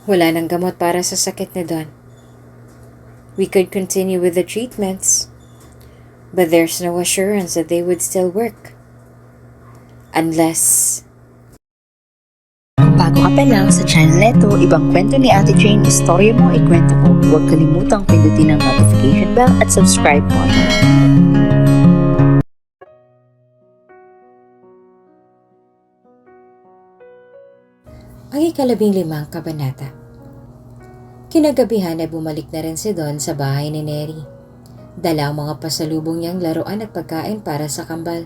Wala nang gamot para sa sakit ni Don. We could continue with the treatments, but there's no assurance that they would still work. Unless... Kung bago ka pa lang sa channel neto, ibang kwento ni Ate Jane, istorya mo, ikwento ko. Huwag kalimutang pindutin ang notification bell at subscribe button. Ang ika-15 kabanata. Kinagabihan ay bumalik na rin si Don sa bahay ni Neri. Dala ang mga pasalubong niyang laruan at pagkain para sa kambal.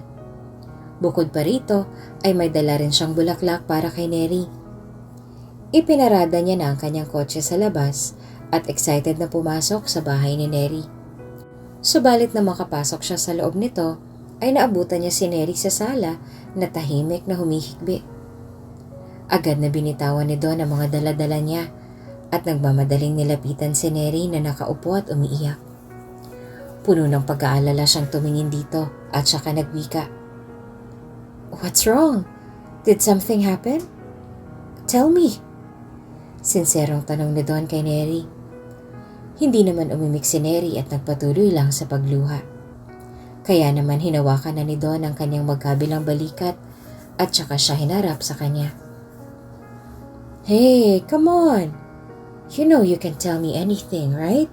Bukod pa rito ay may dala rin siyang bulaklak para kay Neri. Ipinarada niya na ang kanyang kotse sa labas at excited na pumasok sa bahay ni Neri. Subalit na makapasok siya sa loob nito ay naabutan niya si Neri sa sala na tahimik na humihikbi. Agad na binitawan ni Don ang mga dala-dala niya at nagmamadaling nilapitan si Neri na nakaupo at umiiyak. Puno ng pag-aalala siyang tumingin dito at saka nagwika. "What's wrong? Did something happen? Tell me." Sinserong tanong ni Don kay Neri. Hindi naman umimik si Neri at nagpatuloy lang sa pagluha. Kaya naman hinawakan na ni Don ang kanyang magkabilang balikat at saka siya hinarap sa kanya. "Hey, come on. You know you can tell me anything, right?"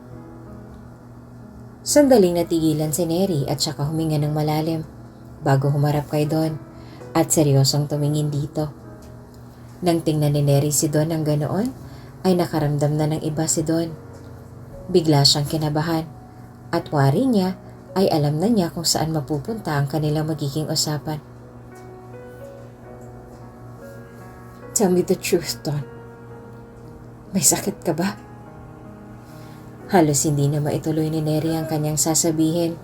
Sandaling natigilan si Neri at saka huminga ng malalim bago humarap kay Don at seryosong tumingin dito. Nang tingnan ni Neri si Don ng ganoon, ay nakaramdam na ng iba si Don. Bigla siyang kinabahan at wari niya ay alam na niya kung saan mapupunta ang kanilang magiging usapan. "Tell me the truth, Don. May sakit ka ba?" Halos hindi na maituloy ni Neri ang kanyang sasabihin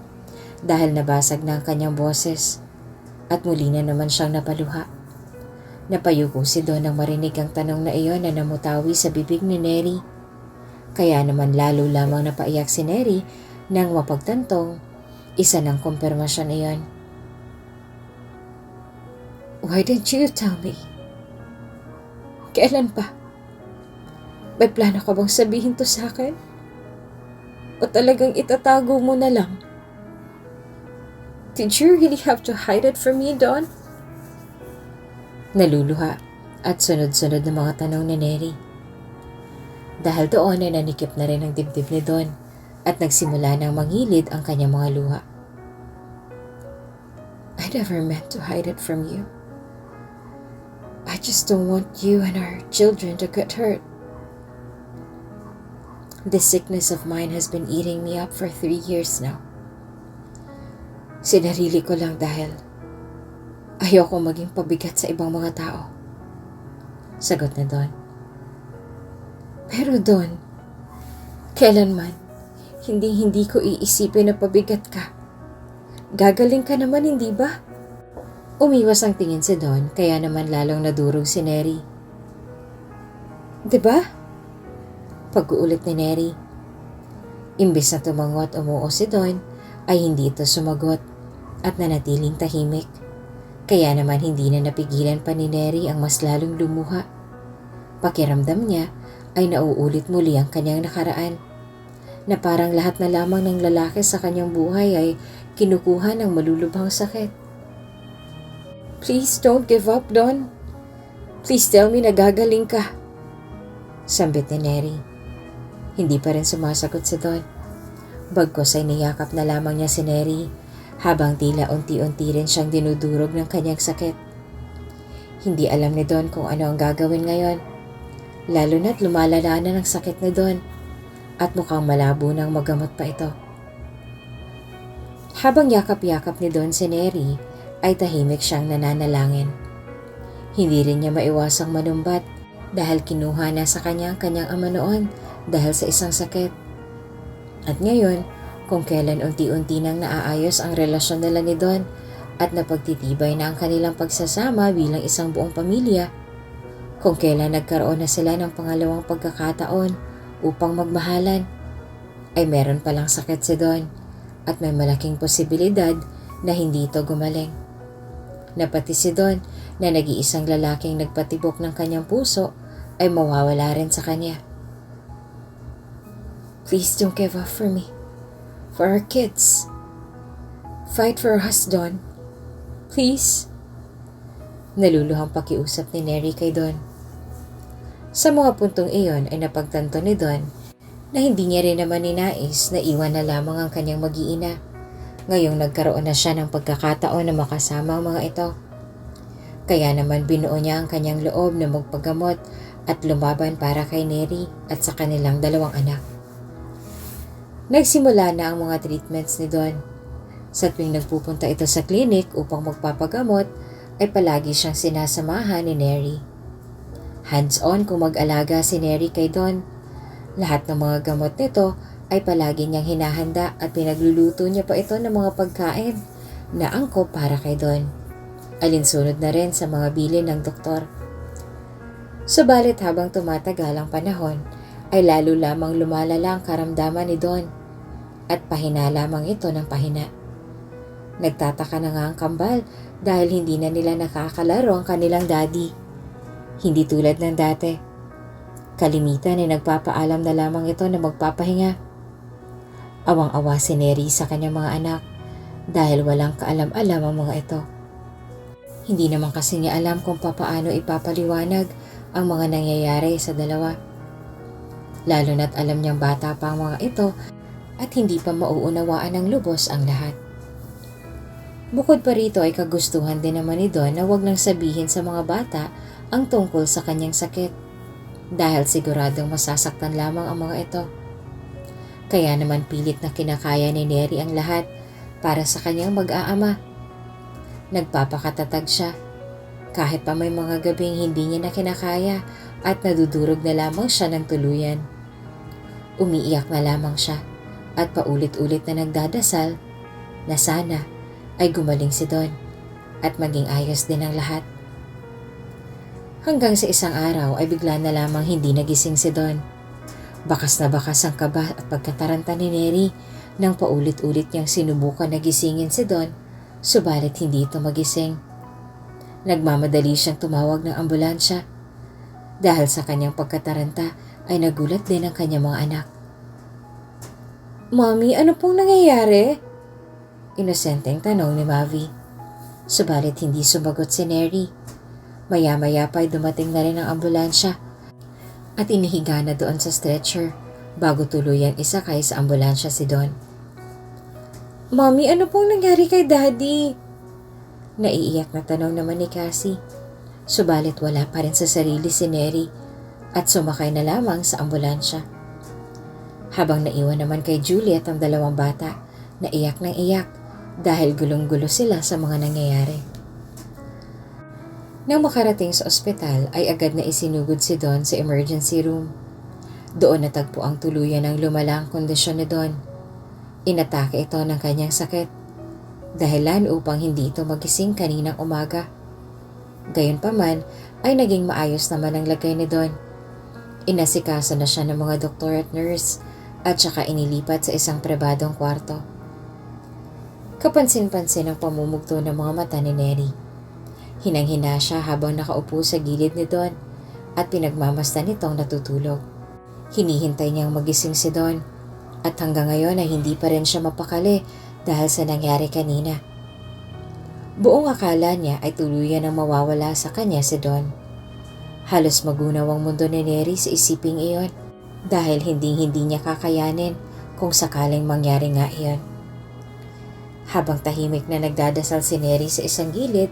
dahil nabasag na ang kanyang boses at muli na naman siyang napaluha. Napayuko si Don nang marinig ang tanong na iyon na namutawi sa bibig ni Neri. Kaya naman lalo lamang napaiyak si Neri nang mapagtantong isa ng kumpirmasyon iyon. "Why didn't you tell me? Kailan pa? May plano ka bang sabihin to sa akin? O talagang itatago mo na lang? Did you really have to hide it from me, Don?" Naluluha at sunod-sunod na mga tanong ni Neri. Dahil doon ay nanikip na rin ang dibdib ni Don at nagsimula nang mangilid ang kanyang mga luha. "I never meant to hide it from you. I just don't want you and our children to get hurt. This sickness of mine has been eating me up for 3 years now. Sinarili ko lang dahil ayoko maging pabigat sa ibang mga tao." Sagot na Don. "Pero Don, kailanman, hindi ko iisipin na pabigat ka. Gagaling ka naman, hindi ba?" Umiwas ang tingin si Don kaya naman lalong nadurog si Neri. "Diba?" Pag-uulit ni Neri. Imbis na tumangot umuo si Don, ay hindi ito sumagot at nanatiling tahimik. Kaya naman hindi na napigilan pa ni Neri ang mas lalong lumuha. Pakiramdam niya ay nauulit muli ang kanyang nakaraan, na parang lahat na lamang ng lalaki sa kanyang buhay ay kinukuha ng malulubhang sakit. "Please don't give up, Don. Please tell me na gagaling ka," sambit ni Neri. Hindi pa rin sumasagot si Don. Bagkos ay niyakap na lamang niya si Neri habang tila unti-unti rin siyang dinudurog ng kanyang sakit. Hindi alam ni Don kung ano ang gagawin ngayon, lalo na't lumalala na ng sakit ni Don at mukhang malabo nang magamot pa ito. Habang yakap-yakap ni Don si Neri, ay tahimik siyang nananalangin. Hindi rin niya maiwasang manumbat dahil kinuha na sa kanya ang kanyang ama noon dahil sa isang sakit. At ngayon, kung kailan unti-unti nang naaayos ang relasyon nila ni Don at napagtitibay na ang kanilang pagsasama bilang isang buong pamilya, kung kailan nagkaroon na sila ng pangalawang pagkakataon upang magmahalan, ay meron palang sakit si Don at may malaking posibilidad na hindi ito gumaling. Napati si Don na nag-iisang lalaking nagpatibok ng kanyang puso ay mawawala rin sa kanya. Please don't give up for me. For our kids. Fight for us, Don. Please. Naluluhang pakiusap ni Neri kay Don. Sa mga puntong iyon ay napagtanto ni Don na hindi niya rin naman ninais na iwan na lamang ang kanyang mag-iina. Ngayong nagkaroon na siya ng pagkakataon na makasama ang mga ito. Kaya naman binuo niya ang kanyang loob na magpagamot at lumaban para kay Neri at sa kanilang dalawang anak. Nagsimula na ang mga treatments ni Don. Sa tuwing nagpupunta ito sa klinik upang magpapagamot, ay palagi siyang sinasamahan ni Neri. Hands-on kung mag-alaga si Neri kay Don. Lahat ng mga gamot nito ay palagi niyang hinahanda at pinagluluto niya pa ito ng mga pagkain na angkop para kay Don. Alinsunod na rin sa mga bilin ng doktor. Subalit habang tumatagal ang panahon, ay lalo lamang lumalala ang karamdaman ni Don at pahina lamang ito ng pahina. Nagtataka na nga ang kambal dahil hindi na nila nakakalaro ang kanilang daddy. Hindi tulad ng dati. Kalimitan ay nagpapaalam na lamang ito na magpapahinga. Awang-awa si Neri sa kanyang mga anak dahil walang kaalam-alam ang mga ito. Hindi naman kasi niya alam kung papaano ipapaliwanag ang mga nangyayari sa dalawa. Lalo na't alam niyang bata pa ang mga ito at hindi pa mauunawaan ng lubos ang lahat. Bukod pa rito ay kagustuhan din naman ni Don na wag nang sabihin sa mga bata ang tungkol sa kanyang sakit dahil siguradong masasaktan lamang ang mga ito. Kaya naman pilit na kinakaya ni Neri ang lahat para sa kanyang mag-aama. Nagpapakatatag siya kahit pa may mga gabing hindi niya na kinakaya at nadudurog na lamang siya ng tuluyan. Umiiyak na lamang siya at paulit-ulit na nagdadasal na sana ay gumaling si Don at maging ayos din ang lahat. Hanggang sa isang araw ay bigla na lamang hindi nagising si Don. Bakas na bakas ang kaba at pagkataranta ni Neri nang paulit-ulit niyang sinubukan na gisingin si Don, subalit hindi ito magising. Nagmamadali siyang tumawag ng ambulansya. Dahil sa kanyang pagkataranta ay nagulat din ang kanyang mga anak. Mommy, ano pong nangyayari? Inosenteng tanong ni Mavi. Subalit hindi sumagot si Neri. Maya-maya pa ay dumating na rin ang ambulansya at inihiga na doon sa stretcher bago tuluyang isakay sa ambulansya si Don. Mommy, ano pong nangyari kay Daddy? Naiiyak na tanong naman ni Cassie. Subalit wala pa rin sa sarili si Neri at sumakay na lamang sa ambulansya. Habang naiwan naman kay Juliet ang dalawang bata, naiyak ng iyak dahil gulong-gulo sila sa mga nangyayari. Nang makarating sa ospital ay agad na isinugod si Don sa emergency room. Doon natagpo ang tuluyan ng lumala ang kondisyon ni Don. Inatake ito ng kanyang sakit, dahilan upang hindi ito magising kaninang umaga. Gayunpaman ay naging maayos naman ang lagay ni Don. Inasikaso na siya ng mga doktor at nurse at saka inilipat sa isang pribadong kwarto. Kapansin-pansin ang pamumugto ng mga mata ni Neri. Hinang-hina siya habang nakaupo sa gilid ni Don at pinagmamasdan nitong natutulog. Hinihintay niyang magising si Don at hanggang ngayon ay hindi pa rin siya mapakali dahil sa nangyari kanina. Buong akala niya ay tuluyan ang mawawala sa kanya si Don. Halos magunaw ang mundo ni Neri sa isiping iyon dahil hindi niya kakayanin kung sakaling mangyari nga iyon. Habang tahimik na nagdadasal si Neri sa isang gilid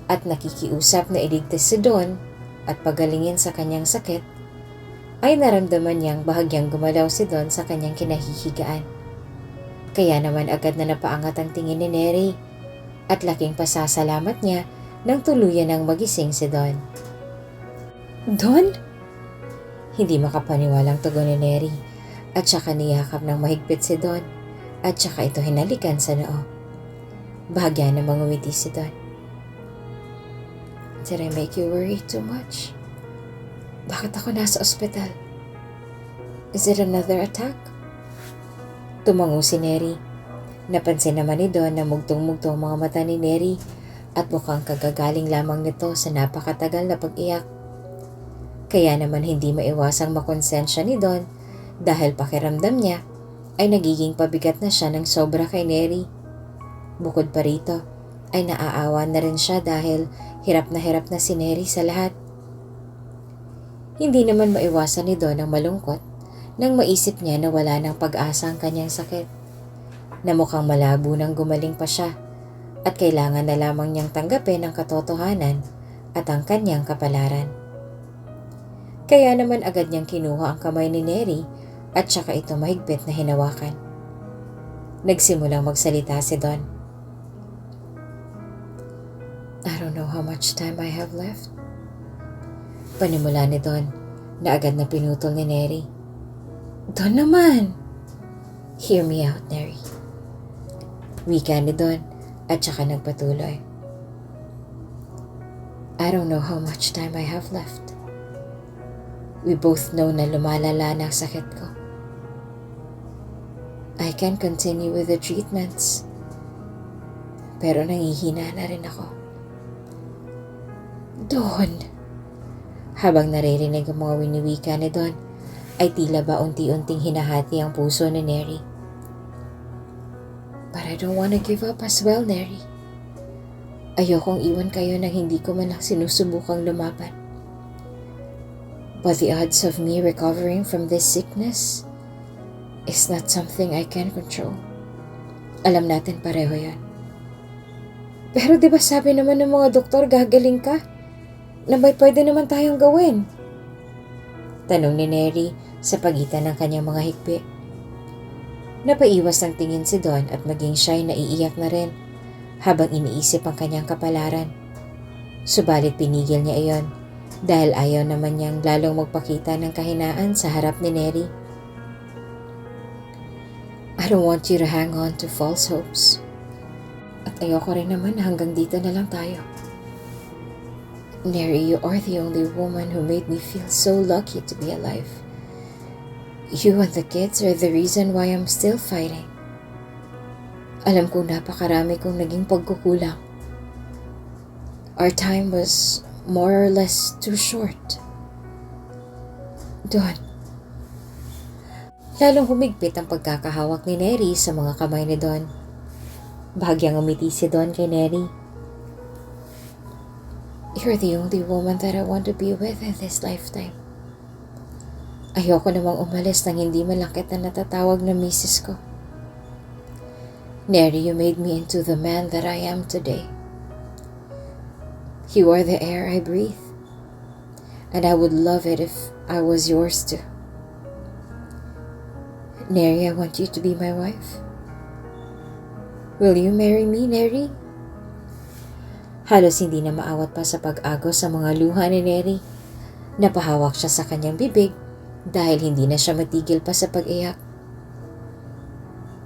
at nakikiusap na iligtas si Don at pagalingin sa kanyang sakit, ay naramdaman niyang bahagyang gumalaw si Don sa kanyang kinahihigaan. Kaya naman agad na napaangat ang tingin ni Neri at laking pasasalamat niya nang tuluyan ng magising si Don. Don? Hindi makapaniwalang tugon ni Neri at saka niyakap ng mahigpit si Don at saka ito hinalikan sa noo. Bahagya na mangumiti si Don. Did I make you worry too much? Bakit ako nasa ospital? Is it another attack? Tumango si Neri. Napansin naman ni Don na mugtong-mugtong mga mata ni Neri at mukhang kagagaling lamang nito sa napakatagal na pag-iyak. Kaya naman hindi maiwasang makonsensya ni Don dahil pakiramdam niya ay nagiging pabigat na siya ng sobra kay Neri. Bukod pa rito ay naaawa na rin siya dahil hirap na si Neri sa lahat. Hindi naman maiwasan ni Don ang malungkot nang maisip niya na wala ng pag-asa ang kanyang sakit, na mukhang malabo nang gumaling pa siya at kailangan na lamang niyang tanggapin ang katotohanan at ang kanyang kapalaran. Kaya naman agad niyang kinuha ang kamay ni Neri at saka ito mahigpit na hinawakan. Nagsimulang magsalita si Don. "I don't know how much time I have left." Panimula ni Don na agad na pinutol ni Neri. "Don naman!" "Hear me out, Neri." Wika ni Don at saka nagpatuloy. "I don't know how much time I have left. We both know na lumalala na ang sakit ko. I can continue with the treatments. Pero nangihina na rin ako." "Don!" Habang naririnig ang mga winiwika ni Don, ay tila ba unti-unting hinahati ang puso ni Neri. "But I don't wanna give up as well, Neri. Ayokong iwan kayo nang hindi ko man lang sinusubukang lumaban. But the odds of me recovering from this sickness is not something I can control. Alam natin pareho yan. Pero di ba sabi naman ng mga doktor gagaling ka? Na may pwede naman tayong gawin?" Tanong ni Neri sa pagitan ng kanyang mga higpi. Napaiwas ang tingin si Don at maging siya'y naiiyak na rin habang iniisip ang kanyang kapalaran. Subalit pinigil niya iyon dahil ayaw naman niyang lalong magpakita ng kahinaan sa harap ni Neri. "I don't want you to hang on to false hopes. At ayoko rin naman hanggang dito na lang tayo. Neri, you are the only woman who made me feel so lucky to be alive. You and the kids are the reason why I'm still fighting. Alam kong napakarami kong naging pagkukulang. Our time was more or less too short. Don." Lalong humigpit ang pagkakahawak ni Neri sa mga kamay ni Don. Bahagyang umiti si Don kay Neri. "You're the only woman that I want to be with in this lifetime. Ayoko namang umalis nang hindi man lang kita natatawag na misis ko. Neri, you made me into the man that I am today. You are the air I breathe, and I would love it if I was yours too. Neri, I want you to be my wife. Will you marry me, Neri?" Halos hindi na maawat pa sa pag-agos sa mga luha ni Neri. Napahawak siya sa kanyang bibig dahil hindi na siya matigil pa sa pag-iyak.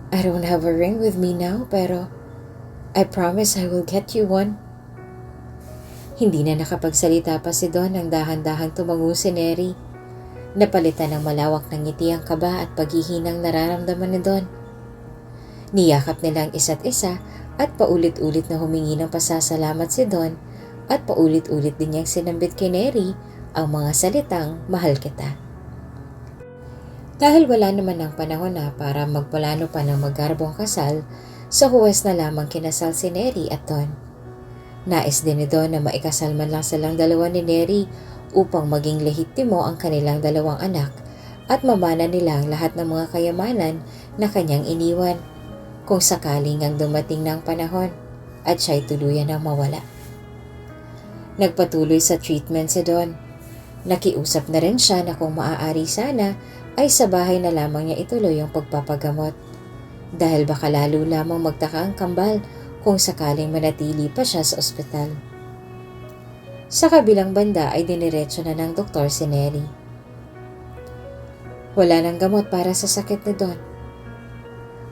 "I don't have a ring with me now, pero I promise I will get you one." Hindi na nakapagsalita pa si Don nang dahan-dahang tumango si Neri. Napalitan ng malawak ng ngiti ang kaba at paghihinang nararamdaman ni Don. Niyakap nila ang isa't isa at paulit-ulit na humingi ng pasasalamat si Don at paulit-ulit din niyang sinambit kay Neri ang mga salitang "mahal kita." Dahil wala naman ng panahon na para magplano pa ng magarbong kasal, sa Huwes na lamang kinasal si Neri at Don. Nais din ni Don na maikasal man lang silang dalawa ni Neri upang maging lehitimo ang kanilang dalawang anak at mamana nila ang lahat ng mga kayamanan na kanyang iniwan kung sakaling ang dumating ng panahon at siya'y tuluyan ng mawala. Nagpatuloy sa treatment si Don. Nakiusap na rin siya na kung maaari sana ay sa bahay na lamang niya ituloy ang pagpapagamot dahil baka lalo lamang magtaka ang kambal kung sakaling manatili pa siya sa ospital. Sa kabilang banda ay diniretso na ng doktor si Neri. Wala nang gamot para sa sakit ni Don.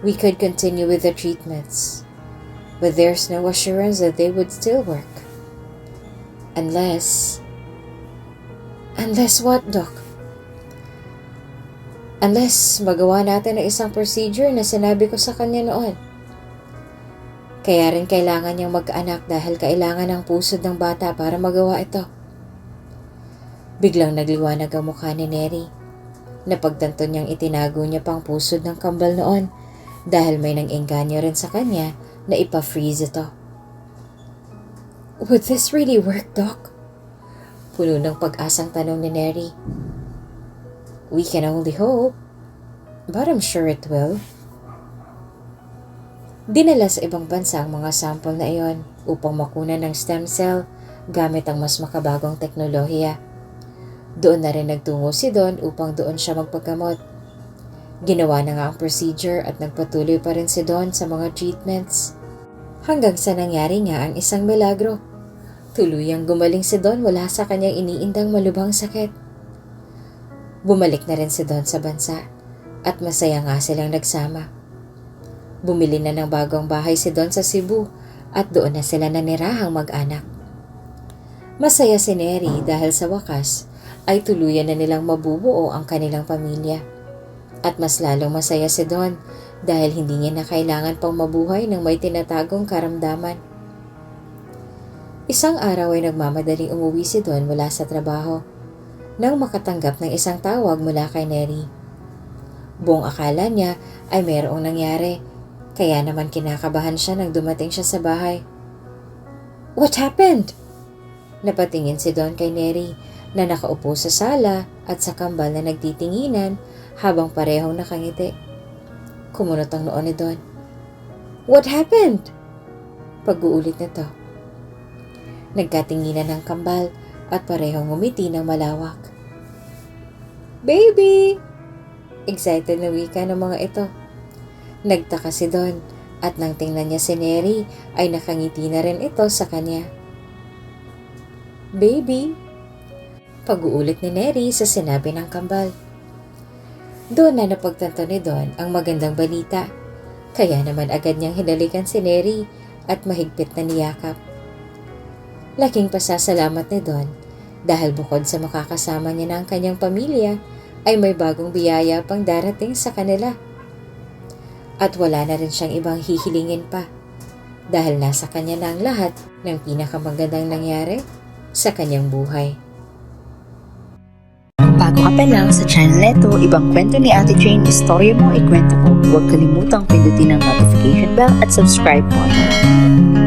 We could continue with the treatments, but there's no assurance that they would still work. Unless what, Doc? Unless magawa natin ang isang procedure na sinabi ko sa kanya noon. Kaya rin kailangan niyang mag-anak dahil kailangan ng pusod ng bata para magawa ito. Biglang nagliwanag ang mukha ni Neri. Napagtanto niyang itinago niya pang pusod ng kambal noon dahil may nang-engganyo rin sa kanya na ipa-freeze ito. Would this really work, Doc? Puno ng pag-asang tanong ni Neri. We can only hope, but I'm sure it will. Dinala sa ibang bansa ang mga sample na iyon upang makunan ng stem cell gamit ang mas makabagong teknolohiya. Doon na rin nagtungo si Don upang doon siya magpaggamot. Ginawa na nga ang procedure at nagpatuloy pa rin si Don sa mga treatments. Hanggang sa nangyari nga ang isang milagro. Tuluyang gumaling si Don mula sa kanyang iniindang malubhang sakit. Bumalik na rin si Don sa bansa at masaya nga silang nagsama. Bumili na ng bagong bahay si Don sa Cebu at doon na sila nanirahang mag-anak. Masaya si Neri dahil sa wakas ay tuluyan na nilang mabubuo ang kanilang pamilya. At mas lalong masaya si Don dahil hindi niya na kailangan pang mabuhay ng may tinatagong karamdaman. Isang araw ay nagmamadaling umuwi si Don mula sa trabaho nang makatanggap ng isang tawag mula kay Neri. Buong akala niya ay mayroong nangyari, kaya naman kinakabahan siya nang dumating siya sa bahay. What happened? Napatingin si Don kay Neri na nakaupo sa sala at sa kambal na nagtitinginan habang parehong nakangiti. Kumunot ang noo ni Don. What happened? Pag-uulit nito. Nagkatinginan ng kambal at parehong ngumiti ng malawak. Baby! Excited na wika ng mga ito. Nagtaka si Don at nang tingnan niya si Neri ay nakangiti na rin ito sa kanya. Baby! Pag-uulit ni Neri sa sinabi ng kambal. Doon na napagtanto ni Don ang magandang balita. Kaya naman agad niyang hinalikan si Neri at mahigpit na niyakap. Laking pasasalamat ni Don dahil bukod sa makakasama niya ng kanyang pamilya ay may bagong biyaya pang darating sa kanila. At wala na rin siyang ibang hihilingin pa dahil nasa kanya na ang lahat ng pinakamagandang nangyari sa kanyang buhay. Bago ka pa lang sa channel neto, ibang kwento ni Ate Jane, istorya mo, ikwento ko. Huwag kalimutang pindutin ang notification bell at subscribe button.